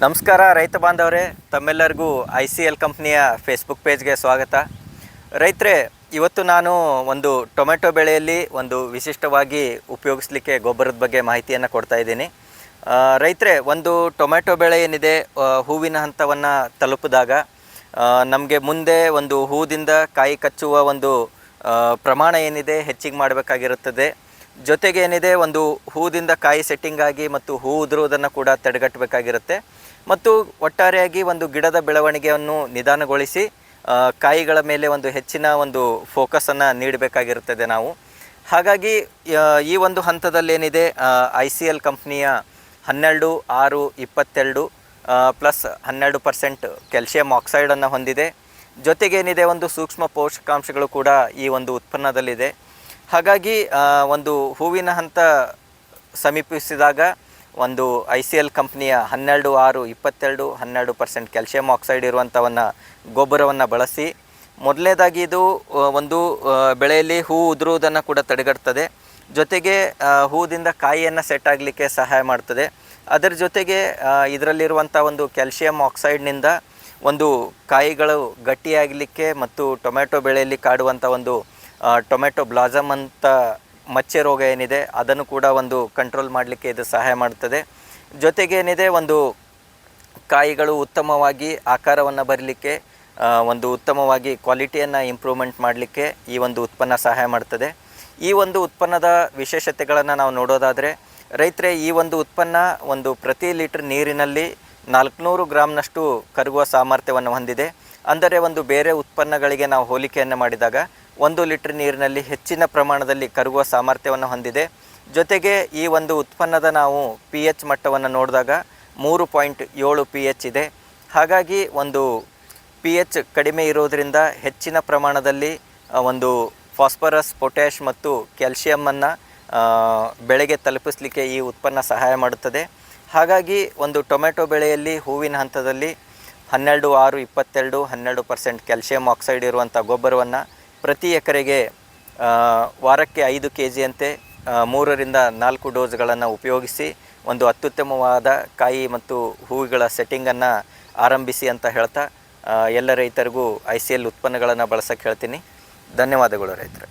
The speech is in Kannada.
ನಮಸ್ಕಾರ ರೈತ ಬಾಂಧವರೇ, ತಮ್ಮೆಲ್ಲರಿಗೂ ICL ಕಂಪ್ನಿಯ ಫೇಸ್ಬುಕ್ ಪೇಜ್ಗೆ ಸ್ವಾಗತ. ರೈತರೇ, ಇವತ್ತು ನಾನು ಒಂದು ಟೊಮೆಟೊ ಬೆಳೆಯಲ್ಲಿ ಒಂದು ವಿಶಿಷ್ಟವಾಗಿ ಉಪಯೋಗಿಸಲಿಕ್ಕೆ ಗೊಬ್ಬರದ ಬಗ್ಗೆ ಮಾಹಿತಿಯನ್ನು ಕೊಡ್ತಾ ಇದ್ದೀನಿ. ರೈತರೇ, ಒಂದು ಟೊಮೆಟೊ ಬೆಳೆ ಏನಿದೆ ಹೂವಿನ ಹಂತವನ್ನು ತಲುಪಿದಾಗ ನಮಗೆ ಮುಂದೆ ಒಂದು ಹೂದಿಂದ ಕಾಯಿ ಕಚ್ಚುವ ಒಂದು ಪ್ರಮಾಣ ಏನಿದೆ ಹೆಚ್ಚಿಗೆ ಮಾಡಬೇಕಾಗಿರುತ್ತದೆ. ಜೊತೆಗೆ ಏನಿದೆ ಒಂದು ಹೂದಿಂದ ಕಾಯಿ ಸೆಟ್ಟಿಂಗ್ ಆಗಿ ಮತ್ತು ಹೂ ಉದುರುವುದನ್ನು ಕೂಡ ತಡೆಗಟ್ಟಬೇಕಾಗಿರುತ್ತೆ. ಮತ್ತು ಒಟ್ಟಾರೆಯಾಗಿ ಒಂದು ಗಿಡದ ಬೆಳವಣಿಗೆಯನ್ನು ನಿಧಾನಗೊಳಿಸಿ ಕಾಯಿಗಳ ಮೇಲೆ ಒಂದು ಹೆಚ್ಚಿನ ಒಂದು ಫೋಕಸನ್ನು ನೀಡಬೇಕಾಗಿರುತ್ತದೆ ನಾವು. ಹಾಗಾಗಿ ಈ ಒಂದು ಹಂತದಲ್ಲಿ ಏನಿದೆ ICL ಕಂಪ್ನಿಯ 12-6-22 ಪ್ಲಸ್ 12% ಕ್ಯಾಲ್ಸಿಯಂ ಆಕ್ಸೈಡನ್ನು ಹೊಂದಿದೆ. ಜೊತೆಗೇನಿದೆ ಒಂದು ಸೂಕ್ಷ್ಮ ಪೋಷಕಾಂಶಗಳು ಕೂಡ ಈ ಒಂದು ಉತ್ಪನ್ನದಲ್ಲಿದೆ. ಹಾಗಾಗಿ ಒಂದು ಹೂವಿನ ಹಂತ ಸಮೀಪಿಸಿದಾಗ ಒಂದು ICL ಕಂಪ್ನಿಯ 12-6-22 12% ಕ್ಯಾಲ್ಸಿಯಂ ಆಕ್ಸೈಡ್ ಇರುವಂಥವನ್ನು ಗೊಬ್ಬರವನ್ನು ಬಳಸಿ. ಮೊದಲನೇದಾಗಿ ಇದು ಒಂದು ಬೆಳೆಯಲ್ಲಿ ಹೂ ಉದುರುವುದನ್ನು ಕೂಡ ತಡೆಗಟ್ತದೆ. ಜೊತೆಗೆ ಹೂದಿಂದ ಕಾಯಿಯನ್ನು ಸೆಟ್ ಆಗಲಿಕ್ಕೆ ಸಹಾಯ ಮಾಡ್ತದೆ. ಅದರ ಜೊತೆಗೆ ಇದರಲ್ಲಿರುವಂಥ ಒಂದು ಕ್ಯಾಲ್ಸಿಯಂ ಆಕ್ಸೈಡ್ನಿಂದ ಒಂದು ಕಾಯಿಗಳು ಗಟ್ಟಿಯಾಗಲಿಕ್ಕೆ ಮತ್ತು ಟೊಮೆಟೊ ಬೆಳೆಯಲ್ಲಿ ಕಾಡುವಂಥ ಒಂದು ಟೊಮೆಟೊ ಬ್ಲಾಸಮ್ ಅಂತ ಮಚ್ಚೆ ರೋಗ ಏನಿದೆ ಅದನ್ನು ಕೂಡ ಒಂದು ಕಂಟ್ರೋಲ್ ಮಾಡಲಿಕ್ಕೆ ಇದು ಸಹಾಯ ಮಾಡ್ತದೆ. ಜೊತೆಗೇನಿದೆ ಒಂದು ಕಾಯಿಗಳು ಉತ್ತಮವಾಗಿ ಆಕಾರವನ್ನು ಬರಲಿಕ್ಕೆ, ಒಂದು ಉತ್ತಮವಾಗಿ ಕ್ವಾಲಿಟಿಯನ್ನು ಇಂಪ್ರೂವ್ಮೆಂಟ್ ಮಾಡಲಿಕ್ಕೆ ಈ ಒಂದು ಉತ್ಪನ್ನ ಸಹಾಯ ಮಾಡ್ತದೆ. ಈ ಒಂದು ಉತ್ಪನ್ನದ ವಿಶೇಷತೆಗಳನ್ನು ನಾವು ನೋಡೋದಾದರೆ, ರೈತರೇ, ಈ ಒಂದು ಉತ್ಪನ್ನ ಒಂದು ಪ್ರತಿ ಲೀಟ್ರ್ ನೀರಿನಲ್ಲಿ 400 ಗ್ರಾಮ್ನಷ್ಟು ಕರಗುವ ಸಾಮರ್ಥ್ಯವನ್ನು ಹೊಂದಿದೆ. ಅಂದರೆ ಒಂದು ಬೇರೆ ಉತ್ಪನ್ನಗಳಿಗೆ ನಾವು ಹೋಲಿಕೆಯನ್ನು ಮಾಡಿದಾಗ 1 ಲೀಟ್ರ್ ನೀರಿನಲ್ಲಿ ಹೆಚ್ಚಿನ ಪ್ರಮಾಣದಲ್ಲಿ ಕರಗುವ ಸಾಮರ್ಥ್ಯವನ್ನು ಹೊಂದಿದೆ. ಜೊತೆಗೆ ಈ ಒಂದು ಉತ್ಪನ್ನದ ನಾವು pH ಮಟ್ಟವನ್ನು ನೋಡಿದಾಗ 3.7 pH ಇದೆ. ಹಾಗಾಗಿ ಒಂದು pH ಕಡಿಮೆ ಇರೋದರಿಂದ ಹೆಚ್ಚಿನ ಪ್ರಮಾಣದಲ್ಲಿ ಒಂದು ಫಾಸ್ಫರಸ್, ಪೊಟ್ಯಾಷ್ ಮತ್ತು ಕ್ಯಾಲ್ಶಿಯಮನ್ನು ಬೆಳೆಗೆ ತಲುಪಿಸಲಿಕ್ಕೆ ಈ ಉತ್ಪನ್ನ ಸಹಾಯ ಮಾಡುತ್ತದೆ. ಹಾಗಾಗಿ ಒಂದು ಟೊಮೆಟೊ ಬೆಳೆಯಲ್ಲಿ ಹೂವಿನ ಹಂತದಲ್ಲಿ 12-6-22 12% ಕ್ಯಾಲ್ಸಿಯಂ ಆಕ್ಸೈಡ್ ಇರುವಂಥ ಗೊಬ್ಬರವನ್ನು ಪ್ರತಿ ಎಕರೆಗೆ ವಾರಕ್ಕೆ 5 kg-ಯಂತೆ 3-4 ಡೋಸ್ಗಳನ್ನು ಉಪಯೋಗಿಸಿ ಒಂದು ಅತ್ಯುತ್ತಮವಾದ ಕಾಯಿ ಮತ್ತು ಹೂವುಗಳ ಸೆಟ್ಟಿಂಗನ್ನು ಆರಂಭಿಸಿ ಅಂತ ಹೇಳ್ತಾ ಎಲ್ಲ ರೈತರಿಗೂ ICL ಉತ್ಪನ್ನಗಳನ್ನು ಬಳಸೋಕ್ಕೆ ಹೇಳ್ತೀನಿ. ಧನ್ಯವಾದಗಳು ರೈತರು.